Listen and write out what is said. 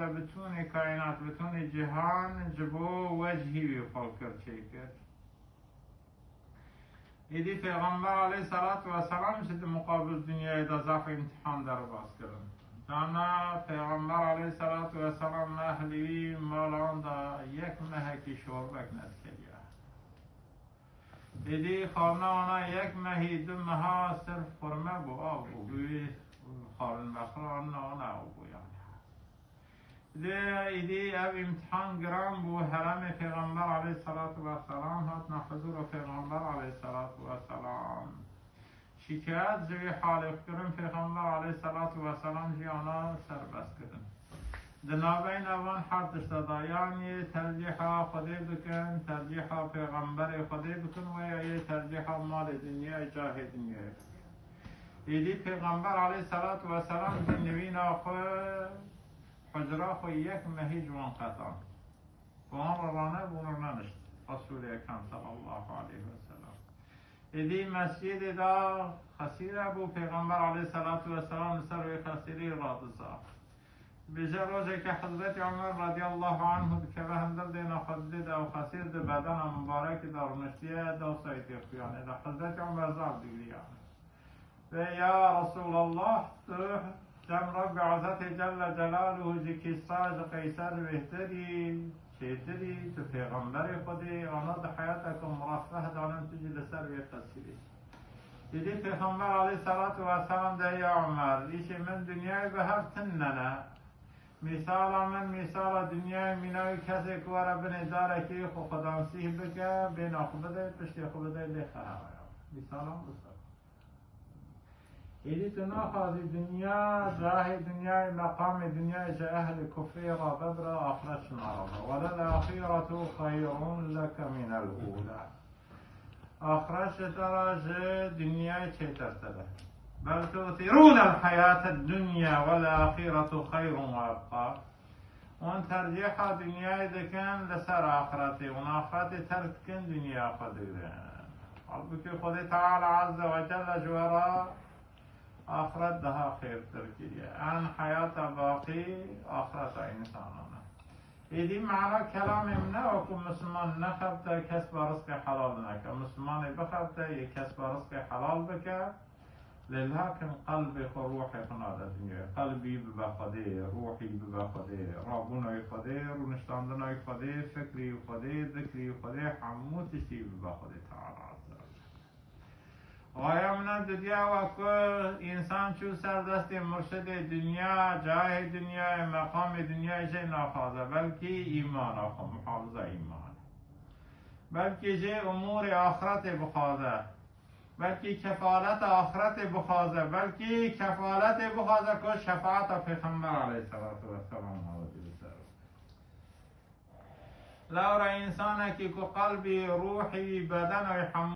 لبتون كائنات بتون جهان جبو وجهي بفكر شيكر إذا پیغمبر عليه الصلاة والسلام شد مقابل الدنيا إذا ضعف امتحان در باز کردن جانا پیغمبر عليه الصلاة والسلام أهلی مالان دا یک مهکی شوربک نسکریا إذا خانه آنا یک مهی دو مها صرف فرمه بو آب بو بوی خارن بخران آنا بو ایدی اب امتحان گرام بو حرم پیغمبر علیه الصلاة والسلام هاتنا حضور پیغمبر علیه الصلاة والسلام شکایت جوی حالق کرن پیغمبر علیه الصلاة والسلام جیانا سربست کرن دنابین اوان حرتش دادایانی ترجیح خودی بکن ترجیح پیغمبر خودی بکن و یا ترجیح مال دنیا جاه دنیا ایدی پیغمبر علیه الصلاة والسلام نوین آخر حجرا خو یک مهی جوان قطعا و آن روانه بونرنشت رسول اکرم صلی الله علیه و سلم ایدی مسجد دا خسیره بو پیغمبر علیه السلام سر و خسیری رادزا بجه روزه که حضرت عمر رضی الله عنه که به هندل دینا خدید و خسیر دی بدن مبارک دار نشتیه دا سایتی خیانه دا حضرت عمر زار دیگریه و یا رسول الله جمع بعزت جل جلاله جی کساج قیصر بهتری چیتری تو پیغمبر خودی آنها ده حیاتکم مرفه دانم تجی لسر وی خسیری دیدی پیغمبر علیه الصلاة والسلام ده یا عمر ایشی من دنیای به هر تننه مثال من مثال دنیای منای کسی که ورا بنی داره که خو خدامسیح بکه بین آخبده پشتی آخبده لیخه مثال هم بسر ایدی تو ناخذی دنیا جاه دنیا مقام دنیا جا اهل کفری را ببرا آخرش نارا وللآخرة خیر لك من الاولى آخرش ترا جا دنیا چیتر تره بل تؤثرون الحياة الدنيا والآخرة خير وابقى وان ترجيح دنیا دکن لسر آخرتی وان آخرتی ترک کن دنیا خودی قلبك خود تعالى عز وجل جوارا آخرت دها خیر ترکیه ان حیات باقی آخرت انسانانه ایدی معنا کلام امنه و مسلمان نخبته کسب رزق حلال نکه مسلمان بخبته یک کسب رزق حلال بکه للهاکن قلب خو روح خناده دنیا قلبی بخوده روحی بخوده رابونای خوده رونشتاندنای خوده فکری خوده ذکری خوده حموتشی بخوده تعالی غایا من دنیا و که انسان چو سردست مرشد دنیا جاه دنیا مقام دنیا جه ناخوازه بلکه ایمان آخو محافظه ایمان بلکه جه امور آخرت بخوازه بلکه کفالت آخرت بخوازه بلکه کفالت بخوازه که شفاعت پیغمبر علیه السلام لورا انسان که قلبی روحی بدن و